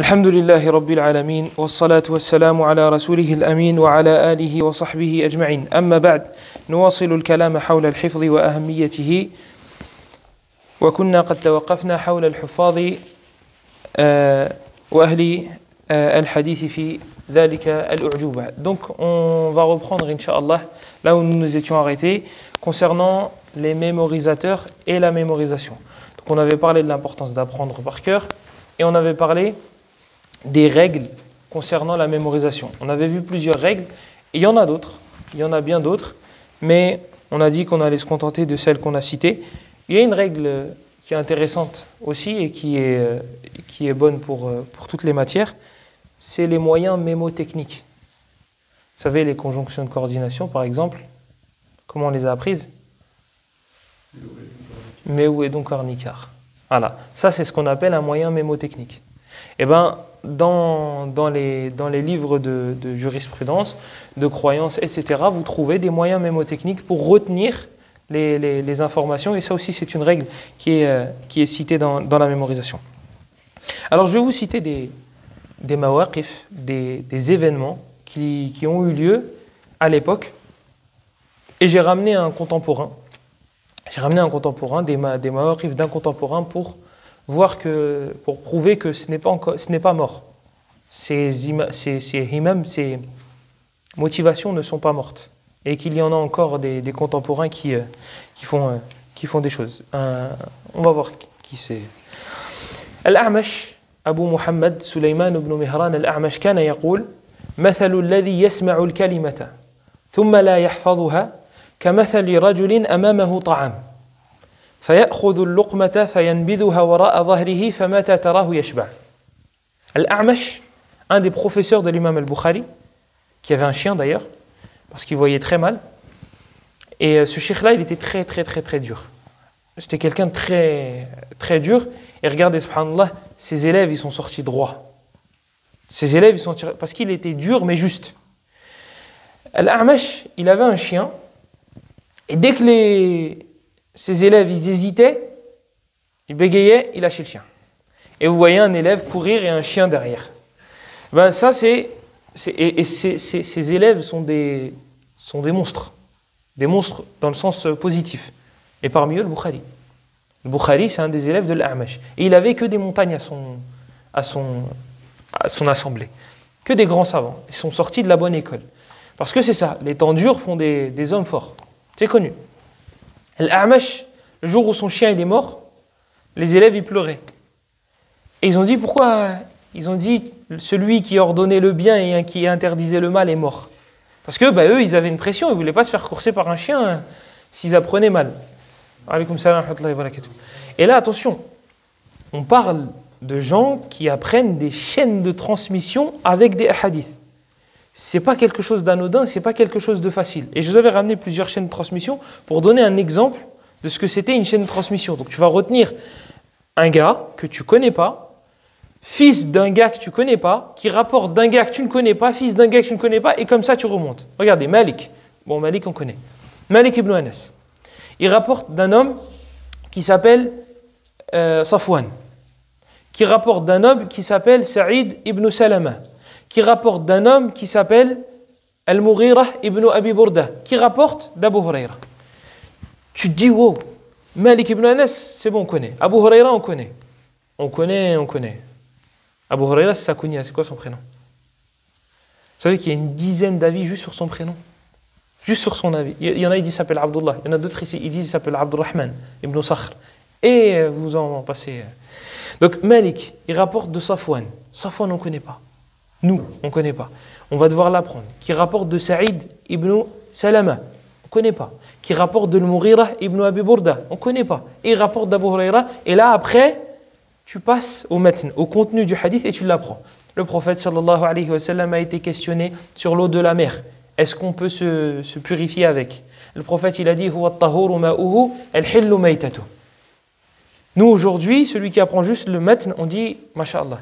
الحمد لله رب العالمين والصلاة والسلام على رسوله الأمين وعلى آله وصحبه أجمعين أما بعد نواصل الكلام حول الحفظ وأهميته وكنا قد توقفنا حول الحفاظ وأهل الحديث في ذلك الأعجوبة. Donc on va reprendre Inch'Allah là où nous nous étions arrêtés concernant les mémorisateurs et la mémorisation. Donc on avait parlé de l'importance d'apprendre par cœur et on avait parlé des règles concernant la mémorisation. On avait vu plusieurs règles, et il y en a d'autres, il y en a bien d'autres, mais on a dit qu'on allait se contenter de celles qu'on a citées. Il y a une règle qui est intéressante aussi et qui est bonne pour toutes les matières, c'est les moyens mémotechniques. Vous savez, les conjonctions de coordination, par exemple, comment on les a apprises? Mais où est donc Arnicar? Voilà, ça c'est ce qu'on appelle un moyen mémotechnique. Eh bien, dans les livres de jurisprudence, de croyances, etc., vous trouvez des moyens mémotechniques pour retenir les informations, et ça aussi c'est une règle qui est citée dans la mémorisation. Alors je vais vous citer des mawaqif, des événements qui ont eu lieu à l'époque, et j'ai ramené un contemporain, des mawaqif d'un contemporain pour prouver que ce n'est pas mort. Ces himam, ces motivations ne sont pas mortes. Et qu'il y en a encore des contemporains qui font des choses. On va voir qui c'est. Al-A'mash, Abu Muhammad, Sulaiman ibn Mihran al-A'mash, كان يقول مثل الذي يسمع الكلمة ثم لا يحفظها كمثل رجل أمامه طعام فيأخذ اللقمة فينبذها وراء ظهره فمتى تراه يشبع. Al-A'mash, un des professeurs de l'imam al-Bukhari, qui avait un chien d'ailleurs, parce qu'il voyait très mal. Et ce cheikh-là, il était très très très très dur. C'était quelqu'un de très très dur. Et regardez, subhanallah, ses élèves, ils sont sortis droits. Ses élèves, ils sont tirés, parce qu'il était dur mais juste. Al-A'mash, il avait un chien, et dès que ses élèves, ils hésitaient, ils bégayaient, il lâchait le chien. Et vous voyez un élève courir et un chien derrière. Ben ça, ces élèves sont des monstres. Des monstres dans le sens positif. Et parmi eux, le Bukhari. Le Bukhari, c'est un des élèves de l'A'mash. Et il avait que des montagnes à son assemblée. Que des grands savants. Ils sont sortis de la bonne école. Parce que c'est ça, les temps durs font des hommes forts. C'est connu. L'A'mash, le jour où son chien il est mort, les élèves ils pleuraient. Et ils ont dit pourquoi? Ils ont dit celui qui ordonnait le bien et qui interdisait le mal est mort. Parce que eux ils avaient une pression, ils ne voulaient pas se faire courser par un chien s'ils apprenaient mal. Alaykoum salam wa rahmatullahi wa barakatuh. Et là attention, on parle de gens qui apprennent des chaînes de transmission avec des hadiths. C'est pas quelque chose d'anodin, c'est pas quelque chose de facile. Et je vous avais ramené plusieurs chaînes de transmission pour donner un exemple de ce que c'était une chaîne de transmission. Donc tu vas retenir un gars que tu connais pas, fils d'un gars que tu connais pas, qui rapporte d'un gars que tu ne connais pas, fils d'un gars que tu ne connais pas, et comme ça tu remontes. Regardez, Malik. Bon, Malik on connaît. Malik ibn Anas. Il rapporte d'un homme qui s'appelle Safwan, qui rapporte d'un homme qui s'appelle Saïd ibn Salama, qui rapporte d'un homme qui s'appelle Al-Mughira ibn Abi Burda, qui rapporte d'Abu Hurayra. Tu te dis, wow, Malik ibn Anas, c'est bon, on connaît. Abu Hurayra, on connaît. On connaît. Abu Hurayra, c'est sa kunya, c'est quoi son prénom? Vous savez qu'il y a une dizaine d'avis juste sur son prénom. Juste sur son avis. Il y en a, ils disent qu'il s'appelle Abdullah. Il y en a d'autres ici, ils disent qu'il s'appelle Abdurrahman ibn Sakhr. Et vous en passez. Donc Malik, il rapporte de Safwan. Safwan, on ne connaît pas. Nous, on ne connaît pas. On va devoir l'apprendre. Qui rapporte de Saïd ibn Salama. On ne connaît pas. Qui rapporte de Al-Mughira ibn Abi Burda. On ne connaît pas. Et il rapporte d'Abu Hurayra. Et là, après, tu passes au matn, au contenu du hadith et tu l'apprends. Le prophète sallallahu alayhi wa sallam a été questionné sur l'eau de la mer. Est-ce qu'on peut se purifier avec? Le prophète, il a dit Huwa at-tahuru ma'uhu al-hillu maytatu. Nous, aujourd'hui, celui qui apprend juste le matn, on dit Masha'Allah.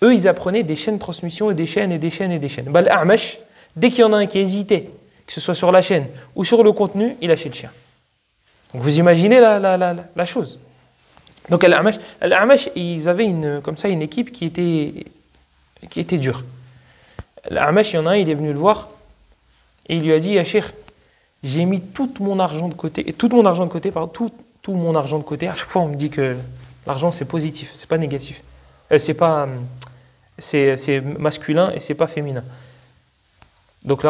Eux, ils apprenaient des chaînes de transmission et des chaînes et des chaînes et des chaînes. Bah, l'A'mash, dès qu'il y en a un qui hésitait, que ce soit sur la chaîne ou sur le contenu, il lâchait le chien. Donc vous imaginez la chose. Donc Al-A'mash, ils avaient une équipe qui était qui était dur. L'Amash, il y en a un, il est venu le voir et il lui a dit, Ya Cheikh, j'ai mis tout mon argent de côté, tout mon argent de côté. À chaque fois, on me dit que l'argent, c'est positif, c'est pas négatif. C'est masculin et c'est pas féminin. Donc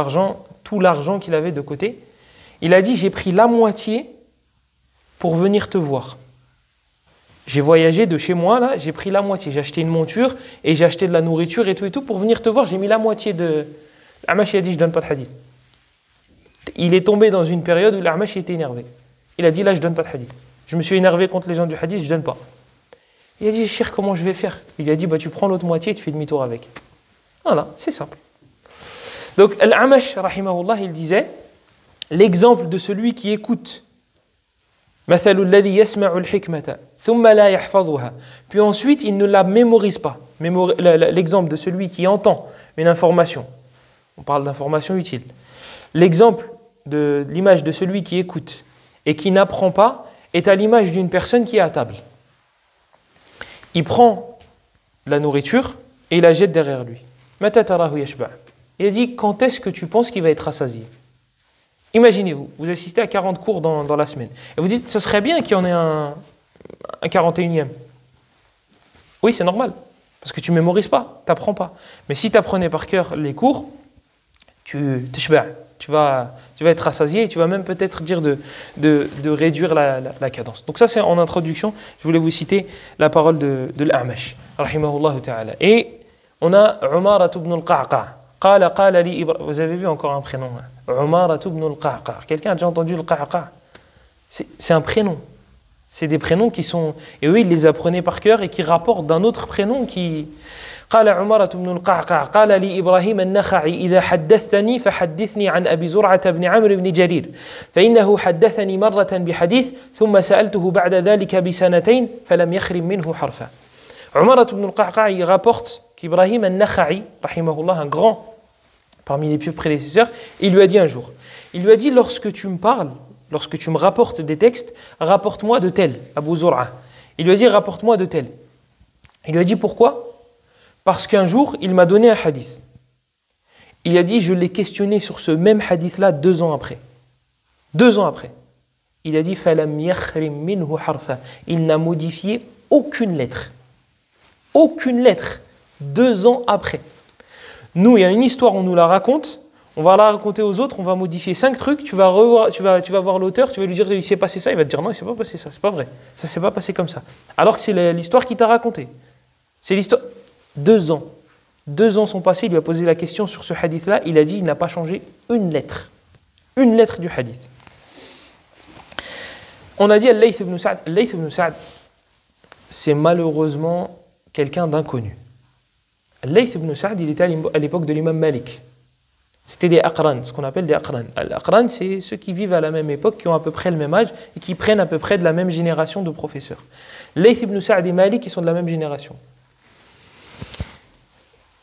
tout l'argent qu'il avait de côté, il a dit, j'ai pris la moitié pour venir te voir. J'ai voyagé de chez moi, là, j'ai pris la moitié. J'ai acheté une monture et j'ai acheté de la nourriture et tout pour venir te voir. J'ai mis la moitié de... L'Amash, il a dit, je donne pas de hadith. Il est tombé dans une période où l'Amash était énervé. Il a dit, là, je donne pas de hadith. Je me suis énervé contre les gens du hadith, je donne pas. Il a dit, Cheikh, comment je vais faire? Il a dit, tu prends l'autre moitié et tu fais demi-tour avec. Voilà, c'est simple. Donc, l'Amash, rahimahullah, il disait, l'exemple de celui qui écoute, puis ensuite il ne la mémorise pas. L'exemple de celui qui entend une information, on parle d'information utile. L'exemple de l'image de celui qui écoute et qui n'apprend pas est à l'image d'une personne qui est à table. Il prend la nourriture et il la jette derrière lui. Il a dit, quand est-ce que tu penses qu'il va être rassasié? Imaginez-vous, vous assistez à 40 cours dans la semaine. Et vous dites, ce serait bien qu'il y en ait un 41e. Oui, c'est normal. Parce que tu ne mémorises pas, tu n'apprends pas. Mais si tu apprenais par cœur les cours, tu vas être rassasié et tu vas même peut-être dire de réduire la cadence. Donc ça, c'est en introduction. Je voulais vous citer la parole de l'A'mash, rahimahullah ta'ala. Et on a Umara ibn al-Qa'qa'. Vous avez vu encore un prénom. Umara ibn al-Qa'qa'. Quelqu'un a déjà entendu le Qa'qa'? C'est un prénom. C'est des prénoms qui sont... Et eux, ils les apprenaient par cœur et qui rapportent d'un autre prénom qui... قال عمارة بن القعقاع قال لي إبراهيم النخعي إذا حدثتني فحدثني عن أبي زرعة بن عمرو بن جرير فإنه حدثني مرة بحديث ثم سألته بعد ذلك بسنتين فلم يخرم منه حرفا. عمارة بن القعقاع il rapporte qu'Ibrahim al-Nakha'i, rahimahullah, un grand parmi les pieux prédécesseurs, il lui a dit un jour, il lui a dit, lorsque tu me parles, lorsque tu me rapportes des textes, rapporte-moi de tel, Abu Zur'a. Il lui a dit, rapporte-moi de tel. Il lui a dit, pourquoi? Parce qu'un jour, il m'a donné un hadith. Il a dit, je l'ai questionné sur ce même hadith-là 2 ans après. 2 ans après. Il a dit, فَلَمْ يَخْرِمْ مِنْهُ حَرْفًا. Il n'a modifié aucune lettre. Aucune lettre. 2 ans après. Nous, il y a une histoire, on nous la raconte, on va la raconter aux autres, on va modifier 5 trucs, tu vas voir l'auteur, tu vas lui dire, il s'est passé ça, il va te dire, non, il ne s'est pas passé ça, c'est pas vrai. Ça ne s'est pas passé comme ça. Alors que c'est l'histoire qu'il t'a racontée. C'est l'histoire... 2 ans. 2 ans sont passés, il lui a posé la question sur ce hadith-là, il a dit, il n'a pas changé une lettre. Une lettre du hadith. On a dit Al-Layth ibn Sa'd. Al-Layth ibn Sa'd, c'est malheureusement quelqu'un d'inconnu. Al-Layth ibn Sa'd, il était à l'époque de l'imam Malik. C'était des aqran, ce qu'on appelle des aqran. Al-aqran, c'est ceux qui vivent à la même époque, qui ont à peu près le même âge et qui prennent à peu près de la même génération de professeurs. Layth ibn Sa'd et Malik, ils sont de la même génération.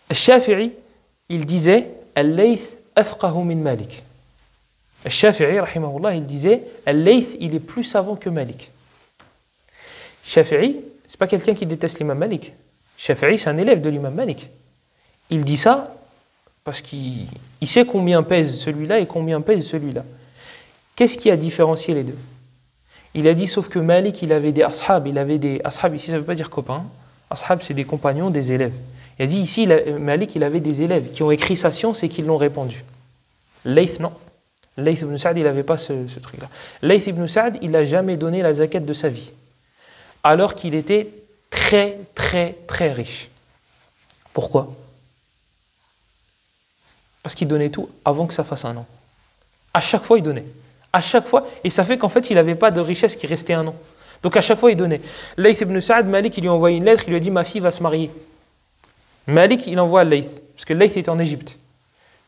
Al-Shafi'i, il disait Al-Layth afqahu min Malik. Al-Shafi'i, rahimahullah, il disait Al-Layth, il est plus savant que Malik. Shafi'i, c'est pas quelqu'un qui déteste l'imam Malik. Shafi'i, c'est un élève de l'imam Malik. Il dit ça parce qu'il sait combien pèse celui-là et combien pèse celui-là. Qu'est-ce qui a différencié les deux? Il a dit, sauf que Malik, il avait des ashab. Il avait des ashab, ici, ça ne veut pas dire copains. Ashab, c'est des compagnons, des élèves. Il a dit, ici, Malik, il avait des élèves qui ont écrit sa science et qui l'ont répandue. Layth, non. Layth ibn Sa'd, il n'avait pas ce truc-là. Layth ibn Sa'd, il n'a jamais donné la zakat de sa vie. Alors qu'il était très, très, très riche. Pourquoi? Parce qu'il donnait tout avant que ça fasse 1 an. À chaque fois, il donnait. À chaque fois. Et ça fait qu'en fait, il n'avait pas de richesse qui restait 1 an. Donc à chaque fois, il donnait. Layth ibn Sa'd, Malik, il lui a envoyé une lettre, il lui a dit, ma fille va se marier. Malik, il envoie à Layth, parce que Layth était en Égypte.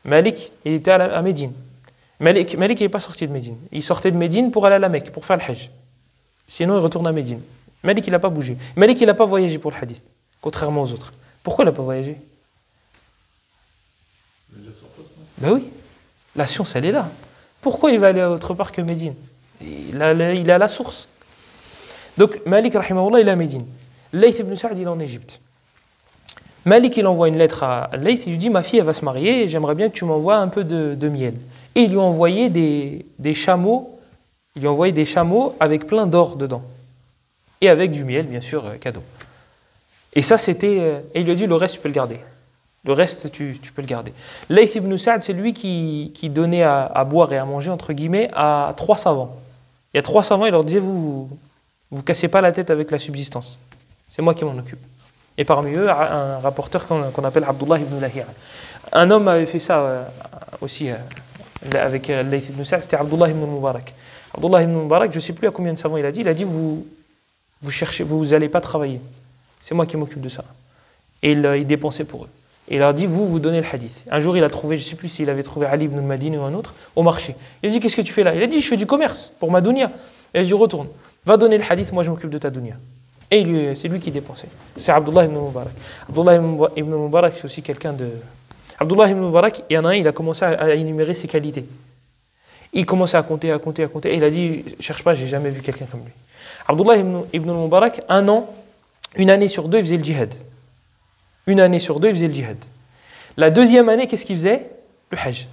Malik, il était à Médine. Malik, il n'est pas sorti de Médine. Il sortait de Médine pour aller à la Mecque, pour faire le Hajj. Sinon, il retourne à Médine. Malik, il n'a pas bougé. Malik, il n'a pas voyagé pour le hadith, contrairement aux autres. Pourquoi il n'a pas voyagé? Ben oui, la science, elle est là. Pourquoi il va aller autre part que Médine? Il est à la source. Donc, Malik, rahimahullah, il est à Médine. Layth ibn Sa'd, il est en Égypte. Malik, il envoie une lettre à Layth, il lui dit, ma fille, elle va se marier, j'aimerais bien que tu m'envoies un peu de miel. Et il lui a envoyé des chameaux, il lui a envoyé des chameaux avec plein d'or dedans. Et avec du miel, bien sûr, cadeau. Et ça, c'était... et il lui a dit, le reste, tu peux le garder. Le reste, tu peux le garder. Layth ibn Sa'd, c'est lui qui donnait à boire et à manger, entre guillemets, à 3 savants. Il y a 3 savants, il leur disait, vous cassez pas la tête avec la subsistance. C'est moi qui m'en occupe. Et parmi eux, un rapporteur qu'on appelle Abdullah ibn Lahi'a. Un homme avait fait ça aussi avec Layth ibn Sa'd, c'était Abdullah ibn Mubarak. Abdullah ibn Mubarak, je ne sais plus à combien de savants il a dit, vous n'allez pas travailler. C'est moi qui m'occupe de ça. Et il dépensait pour eux. Et il leur dit, vous donnez le hadith. Un jour, il a trouvé, je ne sais plus s'il avait trouvé Ali ibn al-Madini ou un autre, au marché. Il a dit, qu'est-ce que tu fais là? Il a dit, je fais du commerce pour ma dunya. Il a dit, retourne, va donner le hadith, moi je m'occupe de ta dunya. Et c'est lui qui dépensait. C'est Abdullah ibn Mubarak. Abdullah ibn Mubarak, c'est aussi quelqu'un de... Abdullah ibn Mubarak, il y en a un, il a commencé à énumérer ses qualités. Il commençait à compter, et il a dit, cherche pas, j'ai jamais vu quelqu'un comme lui. Abdullah ibn Mubarak, une année sur 2, il faisait le djihad. Une année sur 2, il faisait le djihad. La deuxième année, qu'est-ce qu'il faisait? Le hajj.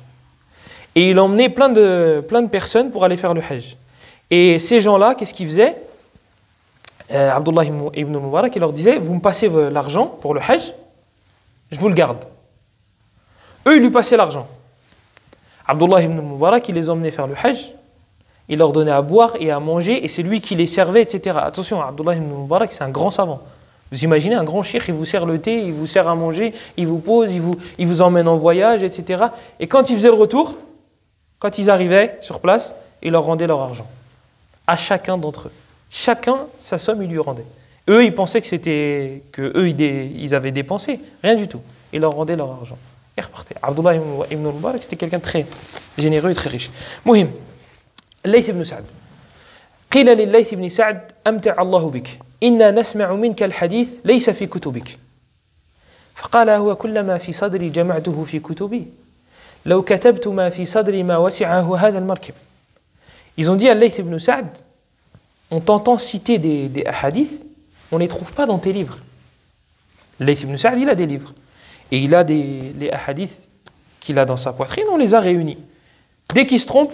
Et il emmenait plein de personnes pour aller faire le hajj. Et ces gens-là, qu'est-ce qu'ils faisaient? Abdullah ibn Mubarak, il leur disait, vous me passez l'argent pour le hajj, je vous le garde. Eux, ils lui passaient l'argent. Abdullah ibn Mubarak, il les emmenait faire le hajj, il leur donnait à boire et à manger, et c'est lui qui les servait, etc. Attention, Abdullah ibn Mubarak, c'est un grand savant. Vous imaginez un grand cheikh, il vous sert le thé, il vous sert à manger, il vous pose, il vous emmène en voyage, etc. Et quand ils faisaient le retour, quand ils arrivaient sur place, il leur rendait leur argent. À chacun d'entre eux. Chacun, sa somme, il lui rendait. Eux, ils pensaient ils avaient dépensé. Rien du tout. Il leur rendait leur argent. Et repartaient. Abdullah ibn Mubarak, c'était quelqu'un de très généreux et très riche. Muhim. Layth ibn Sa'd. قيل لليث بن سعد أمتع الله بك إنا نسمع منك الحديث ليس في كتبك فقال هو كل ما في صدري جمعته في كتبي لو كتبت ما في صدري ما وسعه هذا المركب. Ils ont dit à Layth ibn Sa'd, on t'entend citer des hadiths, on ne les trouve pas dans tes livres. Layth ibn Sa'd, il a des livres. Et il a les hadiths qu'il a dans sa poitrine, on les a réunis. Dès qu'il se trompe,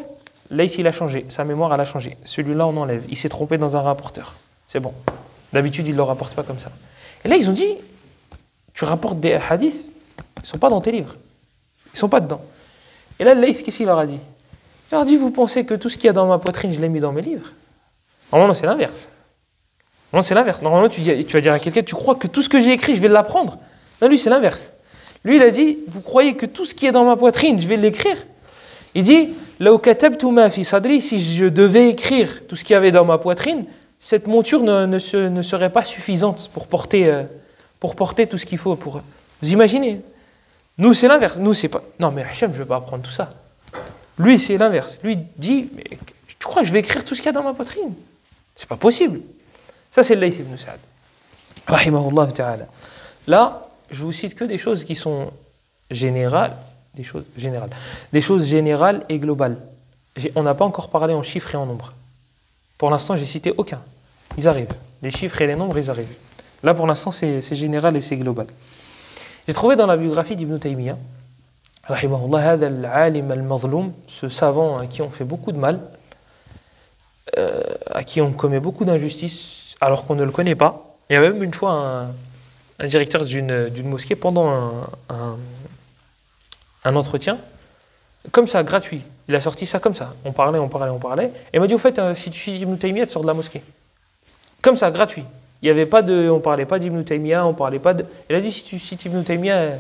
Layth, il a changé, sa mémoire, elle a changé. Celui-là, on enlève. Il s'est trompé dans un rapporteur. C'est bon. D'habitude, il ne le rapporte pas comme ça. Et là, ils ont dit, tu rapportes des hadiths, ils ne sont pas dans tes livres. Ils ne sont pas dedans. Et là, Layth, qu'est-ce qu'il leur a dit? Il leur a dit, vous pensez que tout ce qu'il y a dans ma poitrine, je l'ai mis dans mes livres? Normalement, c'est l'inverse. Non, c'est l'inverse. Normalement, tu vas dire à quelqu'un, tu crois que tout ce que j'ai écrit, je vais l'apprendre? Non, lui, c'est l'inverse. Lui, il a dit, vous croyez que tout ce qui est dans ma poitrine, je vais l'écrire? Il dit, si je devais écrire tout ce qu'il y avait dans ma poitrine, cette monture ne serait pas suffisante pour porter tout ce qu'il faut. Vous imaginez? Nous, c'est l'inverse. Nous, c'est pas. Non, mais Hachem, je ne vais pas apprendre tout ça. Lui, c'est l'inverse. Lui dit, mais tu crois que je vais écrire tout ce qu'il y a dans ma poitrine? C'est pas possible. Ça, c'est Layth ibn Sa'd. Rahimahullah ta'ala. Là, je vous cite que des choses qui sont générales. Des choses générales et globales. On n'a pas encore parlé en chiffres et en nombres. Pour l'instant, j'ai cité aucun. Ils arrivent. Les chiffres et les nombres, ils arrivent. Là, pour l'instant, c'est général et c'est global. J'ai trouvé dans la biographie d'Ibn Taymiyyah, rahimahullah, hada al-alim al-mazloum, ce savant à qui on fait beaucoup de mal, à qui on commet beaucoup d'injustices, alors qu'on ne le connaît pas. Il y a même une fois un directeur d'une mosquée, pendant un entretien, comme ça, gratuit. Il a sorti ça comme ça. On parlait. Et il m'a dit, au fait, si tu suis Ibn Taymiyyah, tu sors de la mosquée. Comme ça, gratuit. Il y avait pas on parlait pas d'Ibn Taymiyyah, on parlait pas de... Il a dit, si tu cites Ibn Taymiyyah,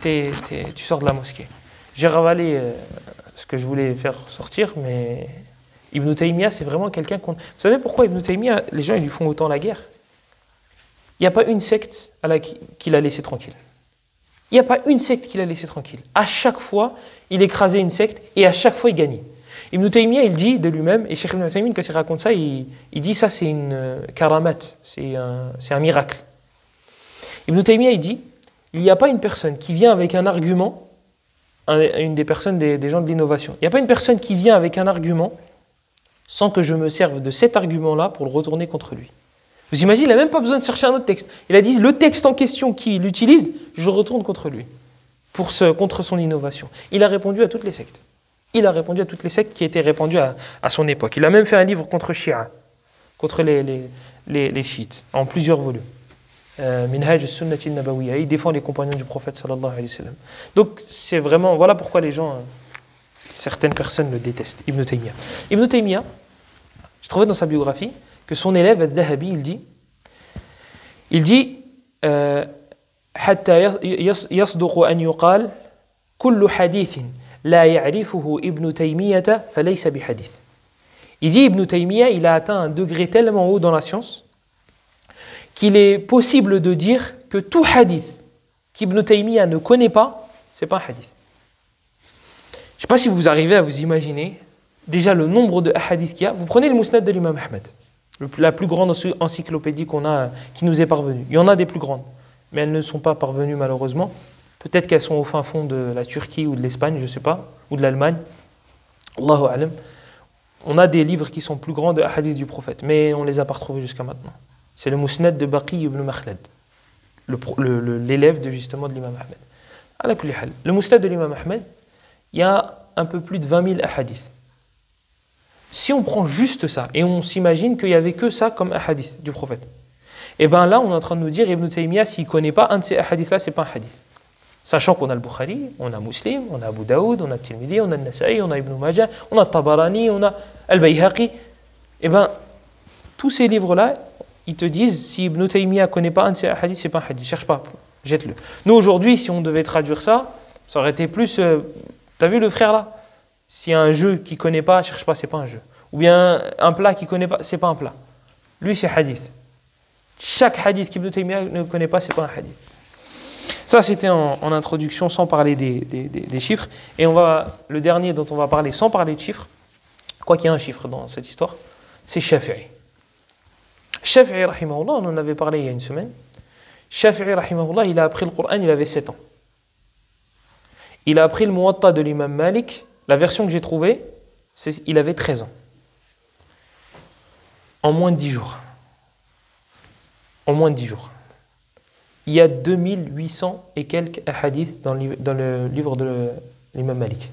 tu sors de la mosquée. J'ai ravalé ce que je voulais faire sortir, mais Ibn Taymiyyah, c'est vraiment quelqu'un qu'on... Vous savez pourquoi Ibn Taymiyyah, les gens, ils lui font autant la guerre? Il n'y a pas une secte qu'il a laissé tranquille. Il n'y a pas une secte qu'il a laissé tranquille. À chaque fois, il écrasait une secte et à chaque fois, il gagnait. Ibn Taymiyyah, il dit de lui-même, et Cheikh Ibn Taymiyyah, quand il raconte ça, il dit ça, c'est une karamat, c'est un miracle. Ibn Taymiyyah, il dit, il n'y a pas une personne qui vient avec un argument, une des personnes des gens de l'innovation, il n'y a pas une personne qui vient avec un argument sans que je me serve de cet argument-là pour le retourner contre lui. Vous imaginez, il n'a même pas besoin de chercher un autre texte. Il a dit, le texte en question qu'il utilise, je le retourne contre lui, contre son innovation. Il a répondu à toutes les sectes. Il a répondu à toutes les sectes qui étaient répandues à son époque. Il a même fait un livre contre Shia, contre les chiites, en plusieurs volumes. Minhaj al-Sunnati al-Nabawiyya. Il défend les compagnons du prophète sallallahu alayhi wa sallam. Donc, c'est vraiment, voilà pourquoi les gens, certaines personnes le détestent. Ibn Taymiyyah. Ibn Taymiyyah, je trouvais dans sa biographie que son élève, al-Dhahabi, il dit حتى يصدق أن يقال كل حديث لا يعرفه ابن تيمية فليس بحديث. Il dit Ibn Taymiyyah, il a atteint un degré tellement haut dans la science qu'il est possible de dire que tout hadith qu'Ibn Taymiyyah ne connaît pas, c'est pas un hadith. Je ne sais pas si vous arrivez à vous imaginer déjà le nombre de hadiths qu'il y a. Vous prenez le Musnad de l'imam Ahmed, la plus grande encyclopédie qu'on a, qui nous est parvenue. Il y en a des plus grandes, mais elles ne sont pas parvenues malheureusement. Peut-être qu'elles sont au fin fond de la Turquie ou de l'Espagne, je ne sais pas, ou de l'Allemagne. Allahu a'lam. On a des livres qui sont plus grands de hadiths du prophète, mais on ne les a pas retrouvés jusqu'à maintenant. C'est le Musnad de Baqi ibn Makhlad, l'élève justement de l'imam Ahmed. Ala kulli hal. Le Musnad de l'imam Ahmed, il y a un peu plus de 20 000 hadiths. Si on prend juste ça, et on s'imagine qu'il n'y avait que ça comme hadith du prophète, et bien là, on est en train de nous dire, Ibn Taymiyyah, s'il ne connaît pas un de ces hadiths-là, ce n'est pas un hadith. Sachant qu'on a le Bukhari, on a Muslim, on a Abu Daoud, on a Tirmidhi, on a Nasa'i, on a Ibn Majah, on a Tabarani, on a Al-Bayhaqi. Et bien, tous ces livres-là, ils te disent, si Ibn Taymiyyah ne connaît pas un de ces hadiths, ce n'est pas un hadith. Cherche pas, jette-le. Nous, aujourd'hui, si on devait traduire ça, ça aurait été plus... T'as vu le frère là? Si un jeu qu'il ne connaît pas, cherche pas, c'est pas un jeu. Ou bien un plat qu'il ne connaît pas, c'est pas un plat. Lui, c'est hadith. Chaque hadith qu'Ibn Taymiyyah ne connaît pas, c'est pas un hadith. Ça, c'était en introduction, sans parler des chiffres. Et le dernier dont on va parler sans parler de chiffres, quoi qu'il y ait un chiffre dans cette histoire, c'est Shafi'i. Shafi'i, rahimahullah, on en avait parlé il y a une semaine. Shafi'i, rahimahullah, il a appris le Coran, il avait 7 ans. Il a appris le Muwatta de l'imam Malik. La version que j'ai trouvée, il avait 13 ans. En moins de 10 jours. En moins de 10 jours. Il y a 2800 et quelques hadiths dans le livre de l'imam Malik.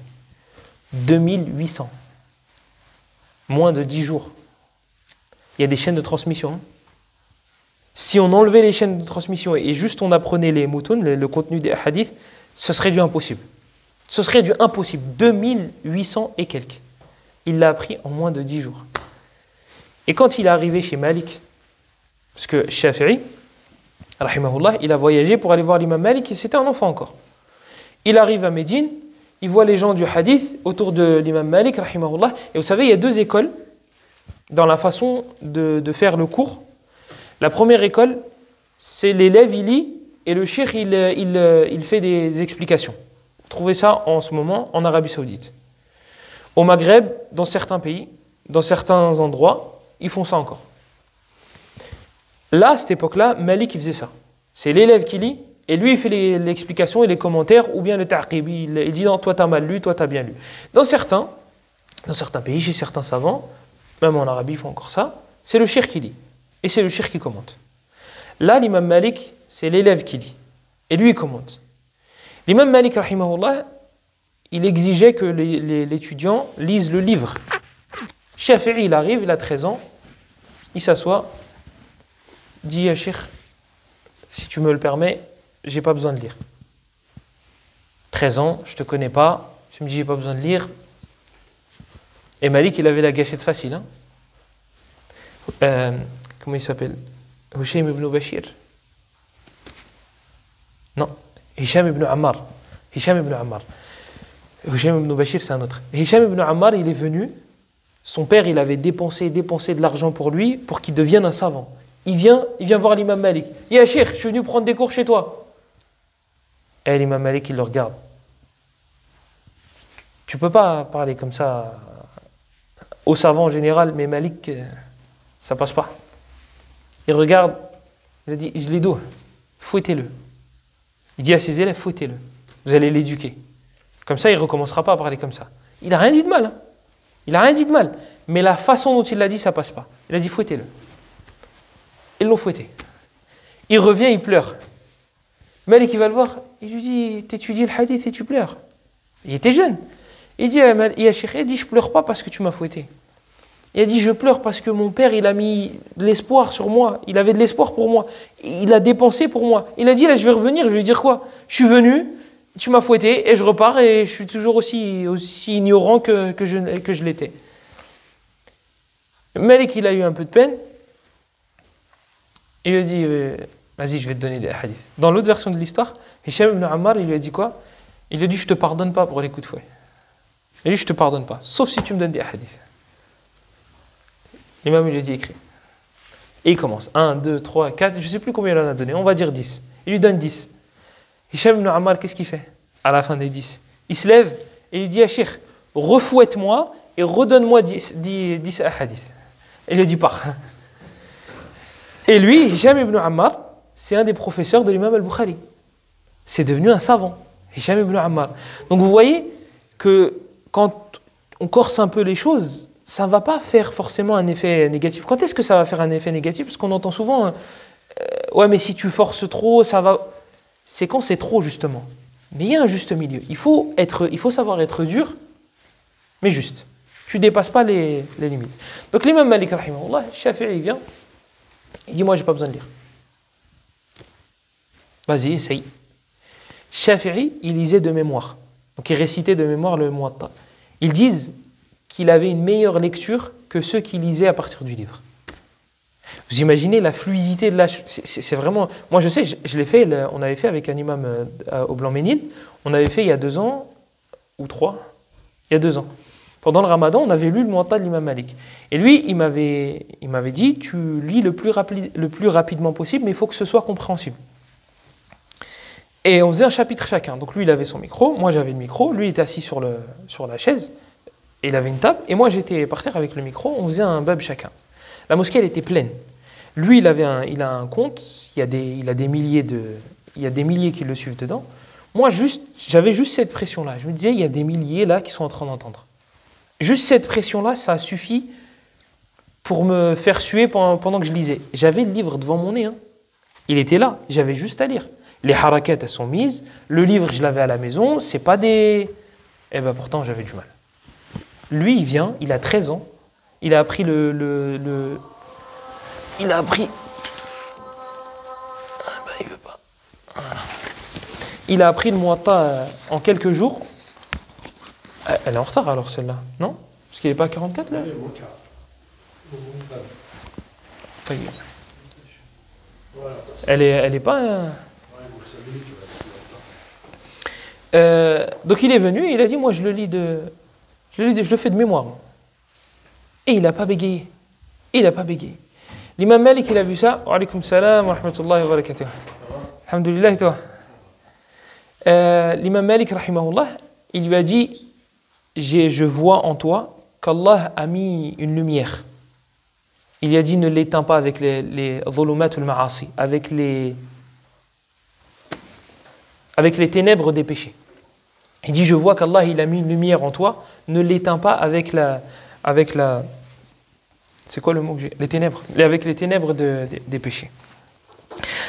2800. Moins de 10 jours. Il y a des chaînes de transmission. Si on enlevait les chaînes de transmission et juste on apprenait les moutoun, le contenu des hadiths, ce serait du impossible. Ce serait du impossible. 2800 et quelques. Il l'a appris en moins de 10 jours. Et quand il est arrivé chez Malik, parce que Shafi'i, rahimahullah, il a voyagé pour aller voir l'imam Malik et c'était un enfant encore. Il arrive à Médine, il voit les gens du hadith autour de l'imam Malik, rahimahullah. Et vous savez, il y a 2 écoles dans la façon de faire le cours. La première école, c'est l'élève, il lit, et le cheikh, il fait des explications. Vous trouvez ça en ce moment en Arabie Saoudite. Au Maghreb, dans certains pays, dans certains endroits, ils font ça encore. Là, à cette époque-là, Malik, il faisait ça. C'est l'élève qui lit, et lui, il fait l'explication et les commentaires, ou bien le ta'qib. Il dit, non, toi, t'as mal lu, toi, t'as bien lu. Dans certains pays, chez certains savants, même en Arabie, ils font encore ça, c'est le cheikh qui lit, et c'est le cheikh qui commente. Là, l'imam Malik, c'est l'élève qui lit, et lui, il commente. L'imam Malik, rahimahullah, il exigeait que l'étudiant lise le livre. Shafi'i, il arrive, il a 13 ans, il s'assoit, dit à Cheikh, si tu me le permets, j'ai pas besoin de lire. 13 ans, je te connais pas, tu me dis j'ai pas besoin de lire. Et Malik, il avait la gâchette facile. Comment il s'appelle? Hushaym ibn Bashir. Non, Hisham ibn Ammar. Hisham ibn Ammar. Hushaym ibn Bashir, c'est un autre. Hisham ibn Ammar, il est venu. Son père, il avait dépensé de l'argent pour lui, pour qu'il devienne un savant. Il vient voir l'imam Malik. Ya Cheikh, je suis venu prendre des cours chez toi. Et l'imam Malik, il le regarde. Tu peux pas parler comme ça aux savants en général, mais Malik, ça passe pas. Il regarde, il a dit, je l'ai d'eau, fouettez-le. Il dit à ses élèves, fouettez-le. Vous allez l'éduquer. Comme ça, il ne recommencera pas à parler comme ça. Il n'a rien dit de mal. Il n'a rien dit de mal. Mais la façon dont il l'a dit, ça passe pas. Il a dit, fouettez-le. Ils l'ont fouetté. Il revient, il pleure. Malik, il va le voir. Il lui dit, t'étudies le hadith et tu pleures. Il était jeune. Il dit, ya Cheikh, il dit, je pleure pas parce que tu m'as fouetté. Il a dit, je pleure parce que mon père, il a mis de l'espoir sur moi. Il avait de l'espoir pour moi. Il a dépensé pour moi. Il a dit, là, je vais revenir. Je vais lui dire quoi? Je suis venu, tu m'as fouetté et je repars et je suis toujours aussi ignorant que je l'étais. Malik, il a eu un peu de peine. Il lui a dit, vas-y, je vais te donner des hadiths. Dans l'autre version de l'histoire, Hicham ibn Ammar, il lui a dit quoi? Il lui a dit, je te pardonne pas pour les coups de fouet. Il lui a dit, je te pardonne pas, sauf si tu me donnes des hadiths. L'imam, il lui a dit, écris. Et il commence. 1, 2, 3, 4, je ne sais plus combien il en a donné, on va dire 10. Il lui donne 10. Hicham ibn Ammar, qu'est-ce qu'il fait à la fin des 10? Il se lève et il lui dit, ah, Cheikh, refouette-moi et redonne-moi 10 hadiths. Et il lui dit, pars. Et lui, Hicham ibn Ammar, c'est un des professeurs de l'imam al-Bukhari. C'est devenu un savant, Hicham ibn Ammar. Donc vous voyez que quand on corse un peu les choses, ça ne va pas faire forcément un effet négatif. Quand est-ce que ça va faire un effet négatif? Parce qu'on entend souvent, ouais, mais si tu forces trop, ça va... C'est quand c'est trop, justement. Mais il y a un juste milieu. Il faut savoir être dur, mais juste. Tu ne dépasses pas les limites. Donc l'imam Malik, rahimahullah, Shafi'i, il vient, il dit, moi, je n'ai pas besoin de lire. Vas-y, essaye. Shafi'i, il lisait de mémoire. Donc il récitait de mémoire le Muwatta. Ils disent qu'il avait une meilleure lecture que ceux qui lisaient à partir du livre. Vous imaginez la fluidité de la... C'est vraiment... Moi, je sais, je l'ai fait, on avait fait avec un imam au Blanc-Ménil, on avait fait il y a 2 ans, ou 3, il y a 2 ans. Pendant le Ramadan, on avait lu le Muwatta de l'imam Malik. Et lui, il m'avait dit, tu lis le plus rapidement possible, mais il faut que ce soit compréhensible. Et on faisait un chapitre chacun. Donc lui, il avait son micro, moi j'avais le micro, lui il était assis sur la chaise, et il avait une table, et moi j'étais par terre avec le micro, on faisait un bab chacun. La mosquée, elle était pleine. Lui, il a un compte, il y a des milliers qui le suivent dedans. Moi, j'avais juste cette pression-là. Je me disais, il y a des milliers là qui sont en train d'entendre. Juste cette pression-là, ça a suffi pour me faire suer pendant que je lisais. J'avais le livre devant mon nez. Hein. Il était là, j'avais juste à lire. Les harakat, elles sont mises. Le livre, je l'avais à la maison. C'est pas des... Eh bien, pourtant, j'avais du mal. Lui, il vient, il a 13 ans. Il a appris Il a appris... Ah ben, il veut pas. Voilà. Il a appris le Muwatta en quelques jours. Elle est en retard alors, celle-là, non? Parce qu'il n'est pas à 44, là? Elle est pas... donc il est venu et il a dit, moi je le fais de mémoire. Et il n'a pas bégayé. L'imam Malik, il a vu ça. Wa alaykoum salam wa rahmatullahi wa barakatuh. Alhamdulillah, et toi? L'imam Malik, rahimahullah, il lui a dit, je vois en toi qu'Allah a mis une lumière. Il lui a dit, ne l'éteins pas avec les dhulumat ou al-ma'asi, avec les ténèbres des péchés. Il dit, je vois qu'Allah il a mis une lumière en toi, ne l'éteins pas avec la c'est quoi le mot que j'ai? Les ténèbres. Avec les ténèbres des péchés.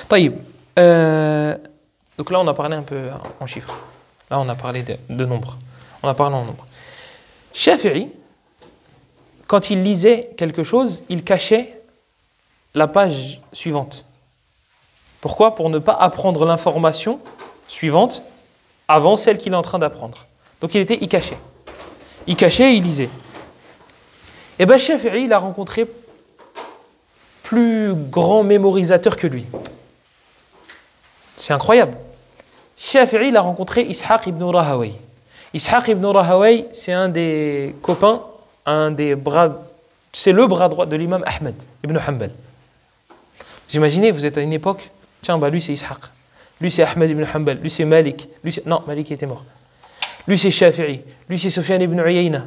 Taïb. Donc là, on a parlé un peu en chiffres. Là, on a parlé de nombre. On a parlé en nombre. Shafi'i, quand il lisait quelque chose, il cachait la page suivante. Pourquoi? Pour ne pas apprendre l'information suivante avant celle qu'il est en train d'apprendre. Donc il cachait. Il cachait et il lisait. Et bien Shafi'i, il a rencontré plus grand mémorisateur que lui. C'est incroyable. Shafi'i, il a rencontré Ishaq ibn Rahawayh. Ishaq ibn Rahawayh, c'est un des copains, c'est le bras droit de l'imam Ahmed ibn Hanbal. Vous imaginez, vous êtes à une époque, tiens, lui c'est Ishaq, lui c'est Ahmed ibn Hanbal, lui c'est Malik, non, Malik était mort. Lui c'est Shafi'i, lui c'est Sufyan ibn Uyayna.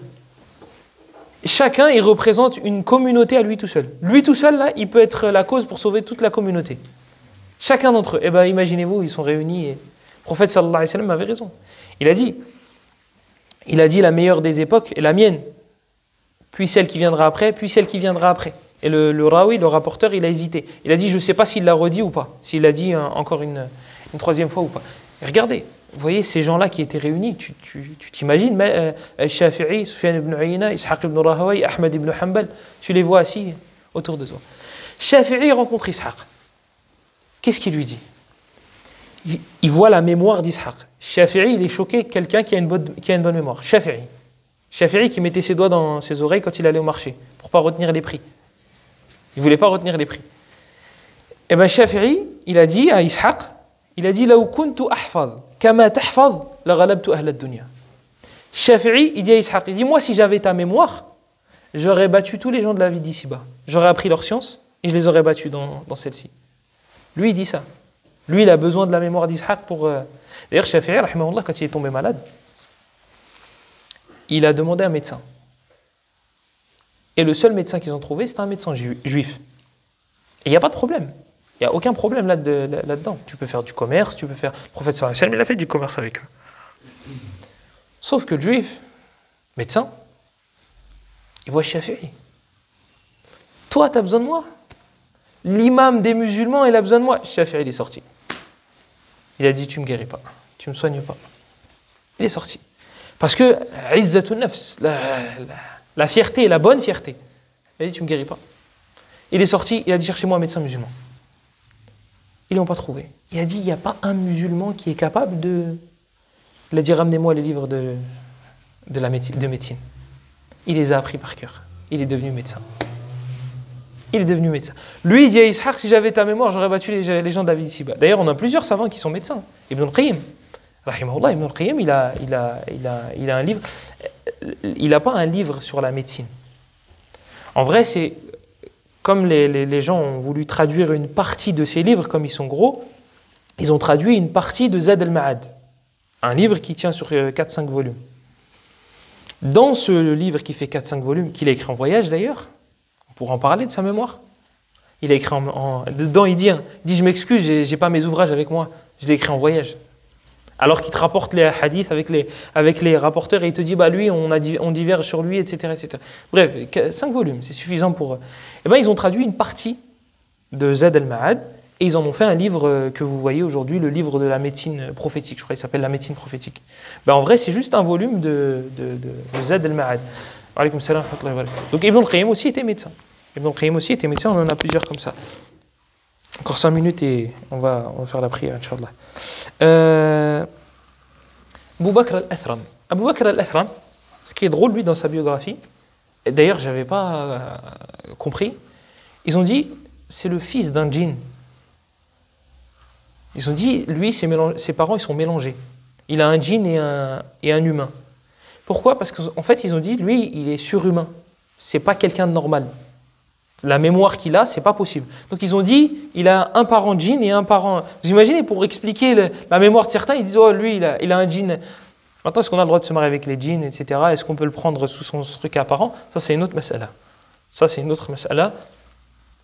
Chacun, il représente une communauté à lui tout seul. Lui tout seul, là, il peut être la cause pour sauver toute la communauté. Chacun d'entre eux. Eh bien, imaginez-vous, ils sont réunis et le prophète sallallahu alayhi wa sallam avait raison. Il a dit, la meilleure des époques est la mienne, puis celle qui viendra après, puis celle qui viendra après. Et le rawi, le rapporteur, il a hésité. Il a dit, je ne sais pas s'il l'a redit ou pas, s'il l'a dit encore une troisième fois ou pas. Et regardez, vous voyez ces gens-là qui étaient réunis, tu t'imagines, Shafi'i, Sufyan ibn Uyayna, Ishaq ibn Rahawayh, Ahmad ibn Hanbal, tu les vois assis autour de toi. Shafi'i rencontre Ishaq. Qu'est-ce qu'il lui dit? Il voit la mémoire d'Ishaq. Shafi'i, il est choqué, quelqu'un qui a une bonne mémoire. Shafi'i qui mettait ses doigts dans ses oreilles quand il allait au marché, pour ne pas retenir les prix. Il ne voulait pas retenir les prix. Et bien Shafi'i, il a dit à Ishaq, il a dit « Law kuntu ahfaz, kama tahfaz, la ghalabtu ahla dunya » Shafi'i, il dit à Ishaq, il dit « Moi, si j'avais ta mémoire, j'aurais battu tous les gens de la vie d'ici-bas. J'aurais appris leur science et je les aurais battus dans celle-ci. » Lui, il dit ça. Lui, il a besoin de la mémoire d'Ishaq pour... D'ailleurs, Shafi'i, rahimahullah, quand il est tombé malade, il a demandé un médecin. Et le seul médecin qu'ils ont trouvé, c'était un médecin juif. Et il n'y a pas de problème. Il n'y a aucun problème là-dedans. Tu peux faire du commerce, tu peux faire... Le prophète sallallahu alayhi wa sallam, il a fait du commerce avec eux. Sauf que le juif, médecin, il voit Shafi'i. Toi, tu as besoin de moi? L'imam des musulmans, il a besoin de moi. Shafi'i, il est sorti. Il a dit, tu ne me guéris pas, tu ne me soignes pas. Il est sorti. Parce que, izzatun nafs, la fierté, la bonne fierté. Il a dit, tu ne me guéris pas. Il est sorti, il a dit, cherchez-moi un médecin musulman. Ils ne l'ont pas trouvé. Il a dit, il n'y a pas un musulman qui est capable de... Il a dit, ramenez-moi les livres de médecine. Il les a appris par cœur. Il est devenu médecin. Il est devenu médecin. Lui, il dit à Ishaq, si j'avais ta mémoire, j'aurais battu les gens de la vie d'ici-bas. D'ailleurs, on a plusieurs savants qui sont médecins. Ibn al-Qayyim. Rahimahullah, Ibn al-Qayyim, il a un livre. Il n'a pas un livre sur la médecine. En vrai, c'est comme les gens ont voulu traduire une partie de ces livres, comme ils sont gros, ils ont traduit une partie de Zad al-Ma'ad. Un livre qui tient sur 4-5 volumes. Dans ce livre qui fait 4-5 volumes, qu'il a écrit en voyage d'ailleurs, on pourra en parler de sa mémoire. Il a écrit dedans, il dit, je m'excuse, j'ai pas mes ouvrages avec moi, je l'ai écrit en voyage. Alors qu'il te rapporte les hadiths avec les rapporteurs et il te dit, bah lui, on diverge sur lui, etc., etc. Bref, 5 volumes, c'est suffisant pour... Eh bien, ils ont traduit une partie de Zad al-Ma'ad et ils en ont fait un livre que vous voyez aujourd'hui, le livre de la médecine prophétique, je crois qu'il s'appelle la médecine prophétique. Ben, en vrai, c'est juste un volume de Zad al-Ma'ad. Alaykoum salam wa rahmatullahi wa barakatuh. Donc Ibn al-Qayyim aussi était médecin. Ibn al-Qayyim aussi était médecin, on en a plusieurs comme ça. Encore 5 minutes et on va faire la prière, Inch'Allah. Abu Bakr al-Athram. Abu Bakr al-Athram, ce qui est drôle, lui, dans sa biographie, et d'ailleurs, je n'avais pas compris, ils ont dit, c'est le fils d'un djinn. Ils ont dit, lui, ses parents, ils sont mélangés. Il a un djinn et un humain. Pourquoi? Parce qu'en fait, ils ont dit, lui, il est surhumain. C'est pas quelqu'un de normal. La mémoire qu'il a, c'est pas possible. Donc ils ont dit, il a un parent djinn et un parent... Vous imaginez, pour expliquer la mémoire de certains, ils disent, oh lui, il a un djinn. Maintenant, est-ce qu'on a le droit de se marier avec les djinns, etc. Est-ce qu'on peut le prendre sous son truc apparent? Ça, c'est une autre mas'ala. Ça, c'est une autre mas'ala.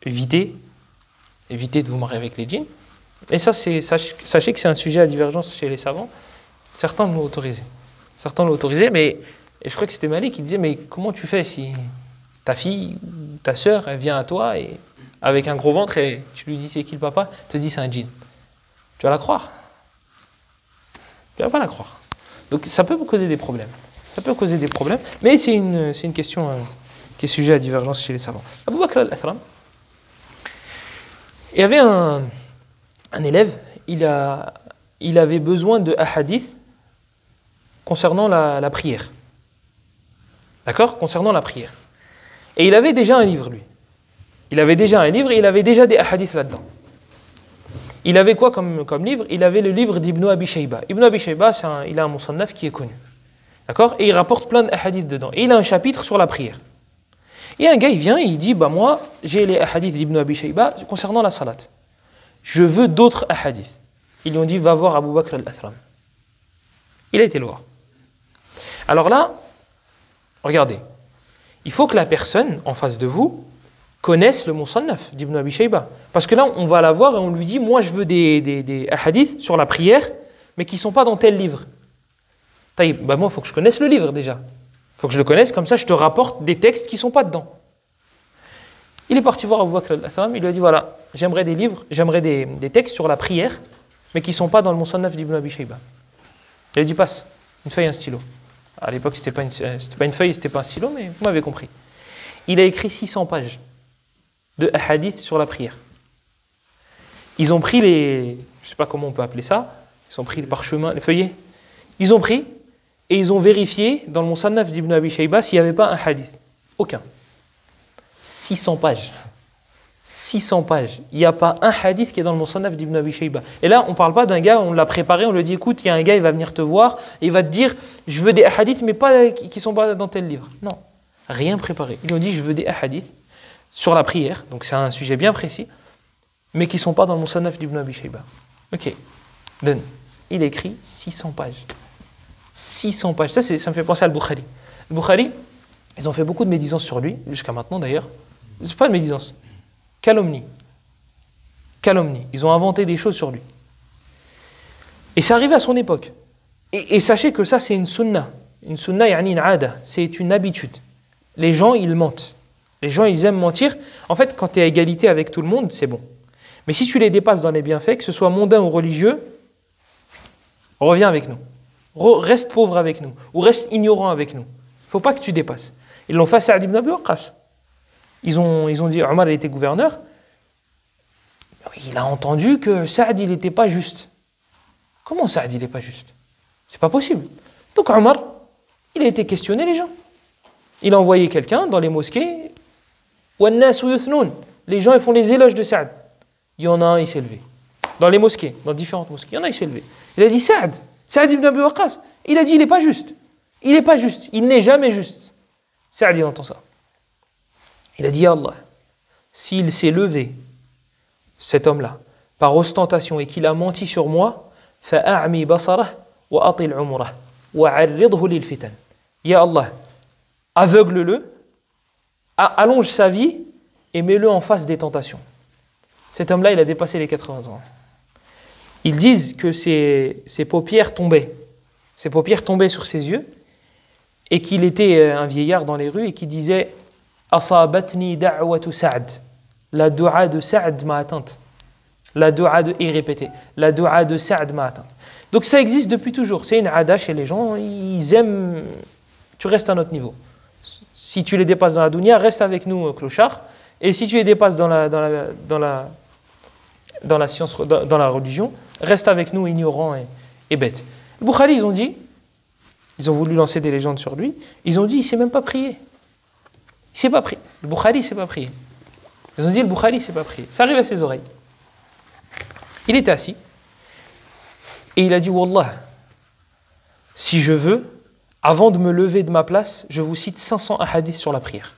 Évitez de vous marier avec les djinns. Et ça, sachez que c'est un sujet à divergence chez les savants. Certains l'ont autorisé. Mais et je crois que c'était Malik qui disait, mais comment tu fais si ta fille ou ta sœur, elle vient à toi et avec un gros ventre et tu lui dis c'est qui le papa, elle te dit c'est un djinn. Tu vas la croire? Tu vas pas la croire. Donc ça peut causer des problèmes. Mais c'est une question qui est sujet à divergence chez les savants. Abu Bakr al-Athram, il y avait un élève, il avait besoin de hadith concernant la prière. D'accord? Concernant la prière. Et il avait déjà un livre, lui. Il avait déjà un livre et il avait déjà des hadiths là-dedans. Il avait quoi comme livre? Il avait le livre d'Ibn Abi Shayba. Ibn Abi Shayba, il a un musannaf qui est connu. D'accord? Et il rapporte plein de hadiths dedans. Et il a un chapitre sur la prière. Et un gars, il vient et il dit, bah moi, j'ai les hadiths d'Ibn Abi Shayba concernant la salat. Je veux d'autres hadiths. Ils lui ont dit, va voir Abu Bakr al-Athram. Il a été le voir. Alors là, regardez. Il faut que la personne en face de vous connaisse le musannaf d'Ibn Abi Shayba. Parce que là, on va la voir et on lui dit, moi je veux des hadiths sur la prière, mais qui ne sont pas dans tel livre. Bah moi, il faut que je connaisse le livre déjà. Il faut que je le connaisse, comme ça je te rapporte des textes qui ne sont pas dedans. Il est parti voir Abu Bakr al-Atham, il lui a dit voilà, j'aimerais des livres, j'aimerais des textes sur la prière, mais qui ne sont pas dans le Musannaf d'Ibn Abi Shayba. Il a dit passe, une feuille et un stylo. À l'époque, c'était pas une feuille, c'était pas un stylo, mais vous m'avez compris. Il a écrit 600 pages de hadith sur la prière. Ils ont pris je ne sais pas comment on peut appeler ça, ils ont pris les parchemins, les feuillets, ils ont pris et ils ont vérifié dans le Musannaf d'Ibn Abi Shayba s'il n'y avait pas un hadith. Aucun. 600 pages. 600 pages. Il n'y a pas un hadith qui est dans le Musannaf d'Ibn Abi Shayba. Et là, on ne parle pas d'un gars, on l'a préparé, on lui dit écoute, il y a un gars, il va venir te voir, et il va te dire je veux des hadiths, mais pas qui ne sont pas dans tel livre. Non, rien préparé. Ils lui ont dit je veux des hadiths sur la prière, donc c'est un sujet bien précis, mais qui ne sont pas dans le Musannaf d'Ibn Abi Shayba. Ok, donne. Il a écrit 600 pages. 600 pages. Ça me fait penser à Al-Bukhari. Le Bukhari, ils ont fait beaucoup de médisances sur lui, jusqu'à maintenant d'ailleurs. C'est pas de médisance. Calomnie. Calomnie. Ils ont inventé des choses sur lui. Et c'est arrivé à son époque. Et sachez que ça, c'est une sunna. Une sunna, yani une ada. C'est une habitude. Les gens, ils mentent. Les gens, ils aiment mentir. En fait, quand tu es à égalité avec tout le monde, c'est bon. Mais si tu les dépasses dans les bienfaits, que ce soit mondain ou religieux, reviens avec nous. Reste pauvre avec nous. Ou reste ignorant avec nous. Il ne faut pas que tu dépasses. Ils l'ont fait à Saad ibn Abi Waqqas. Ils ont dit, Omar, il était gouverneur. Il a entendu que Saad, il n'était pas juste. Comment Saad, il n'est pas juste? C'est pas possible. Donc Omar, il a été questionner les gens. Il a envoyé quelqu'un dans les mosquées. Les gens, ils font les éloges de Saad. Il y en a un, il s'est levé. Dans les mosquées, dans différentes mosquées, il y en a, il s'est levé. Il a dit Saad ibn Abi Waqqas. Il a dit, il n'est pas juste. Il n'est pas juste. Il n'est jamais juste. Saad, il entend ça. Il a dit, Allah, s'il s'est levé, cet homme-là, par ostentation et qu'il a menti sur moi, fa'a'mi basarah wa atil umrah wa 'arridhu lil fitan. Ya Allah, aveugle-le, allonge sa vie et mets-le en face des tentations. Cet homme-là, il a dépassé les 80 ans. Ils disent que ses paupières tombaient. Ses paupières tombaient sur ses yeux et qu'il était un vieillard dans les rues et qui disait Asabatni da'watu Sa'd. La dua de Sa'd m'a atteinte. La dua de, et répété, la dua de Sa'd m'a atteinte. Donc ça existe depuis toujours. C'est une ada chez les gens. Ils aiment. Tu restes à notre niveau. Si tu les dépasses dans la dunya, reste avec nous, clochard. Et si tu les dépasses dans la science, dans la religion, reste avec nous, ignorant et bête. Le Bukhari, ils ont voulu lancer des légendes sur lui. Ils ont dit, il ne s'est même pas prié. Il ne s'est pas prié. Le Bukhari ne s'est pas prié. Ils ont dit, le Bukhari ne s'est pas prié. Ça arrive à ses oreilles. Il était assis. Et il a dit, Wallah, si je veux, avant de me lever de ma place, je vous cite 500 hadiths sur la prière.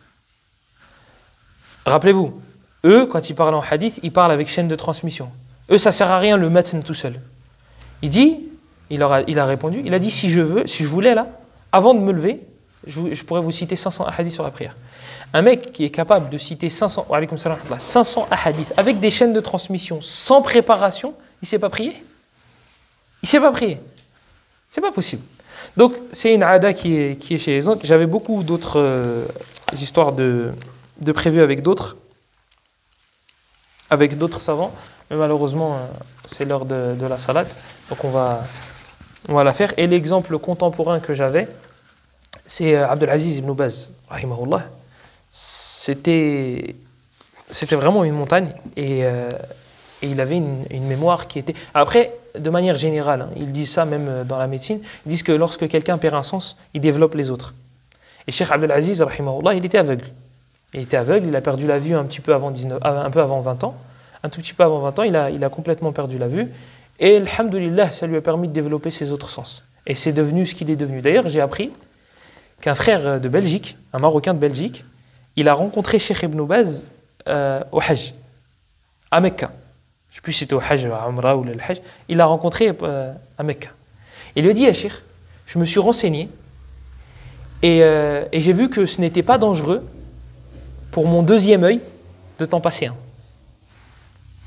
Rappelez-vous, eux, quand ils parlent en hadith, ils parlent avec chaîne de transmission. Eux, ça ne sert à rien le matn tout seul. Il a répondu, il a dit, si je voulais là, avant de me lever, je pourrais vous citer 500 hadiths sur la prière. Un mec qui est capable de citer 500 hadiths avec des chaînes de transmission, sans préparation, il ne s'est pas prié. Il ne s'est pas prié. C'est pas possible. Donc, c'est une ada qui est chez les autres. J'avais beaucoup d'autres histoires de prévues avec d'autres savants, mais malheureusement, c'est l'heure de la salat, donc on va la faire. Et l'exemple contemporain que j'avais, c'est Abdelaziz ibn Baz, rahimahullah. C'était vraiment une montagne, et il avait une mémoire qui était... Après, de manière générale, hein, ils disent ça même dans la médecine, ils disent que lorsque quelqu'un perd un sens, il développe les autres. Et Cheikh Abdelaziz, rahimahullah, il était aveugle. Il a perdu la vue un peu avant 20 ans. Un tout petit peu avant 20 ans, il a complètement perdu la vue. Et alhamdoulilah, ça lui a permis de développer ses autres sens. Et c'est devenu ce qu'il est devenu. D'ailleurs, j'ai appris qu'un frère de Belgique, un Marocain de Belgique, il a rencontré Cheikh Ibn Baz au Hajj, à Mecca. Je ne sais plus si c'était au Hajj, à Umrah ou le Hajj. Il l'a rencontré à Mecca. Il lui a dit, Cheikh, je me suis renseigné et j'ai vu que ce n'était pas dangereux pour mon deuxième œil de t'en passer un.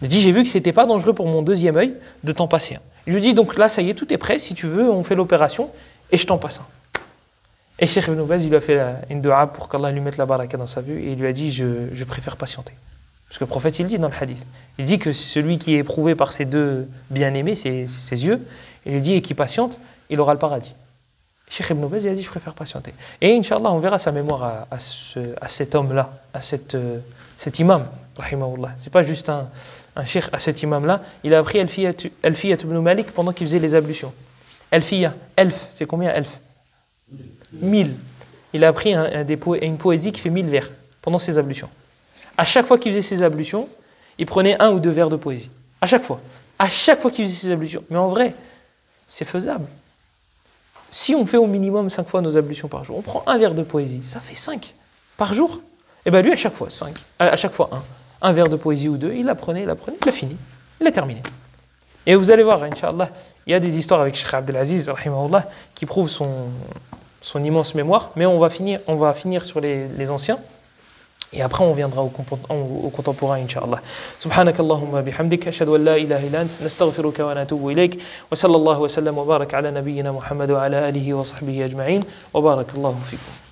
Il dit, j'ai vu que ce n'était pas dangereux pour mon deuxième œil de t'en passer un. Il lui dit, donc là, ça y est, tout est prêt. Si tu veux, on fait l'opération et je t'en passe un. Et Cheikh Ibn Baz, il lui a fait une dua pour qu'Allah lui mette la baraka dans sa vue et il lui a dit je préfère patienter. Parce que le prophète, il dit dans le hadith, il dit que celui qui est éprouvé par ses deux bien-aimés, ses yeux, il dit et qui patiente, il aura le paradis. Cheikh Ibn Baz, il a dit je préfère patienter. Et Inch'Allah, on verra sa mémoire à cet homme-là, à cet imam, rahimahullah. C'est pas juste un cheikh, à cet imam-là. Il a appris Alfiyat ibn Malik pendant qu'il faisait les ablutions. Alfiya, elf, c'est combien elf 1000. Il a appris une poésie qui fait 1000 vers pendant ses ablutions. À chaque fois qu'il faisait ses ablutions, il prenait 1 ou 2 vers de poésie. À chaque fois. À chaque fois qu'il faisait ses ablutions. Mais en vrai, c'est faisable. Si on fait au minimum 5 fois nos ablutions par jour, on prend 1 vers de poésie, ça fait 5 par jour. Et bien lui, à chaque fois 5. À chaque fois 1 vers de poésie ou 2, il apprenait, il a fini. Il a terminé. Et vous allez voir, Inch'Allah, il y a des histoires avec Cheikh Abdelaziz, rahimahullah, qui prouvent son immense mémoire. Mais on va finir sur les anciens. Et après, on viendra aux contemporains, Inch'Allah. Subhanakallahumma bihamdik, ashhadu an la ilaha illa ant, nastaghfiruka wa natubu ilayk, wa sallallahu wa sallam wa barak ala nabiyyina Muhammad wa ala alihi wa sahbihi ajma'in, wa barakallahu fikum.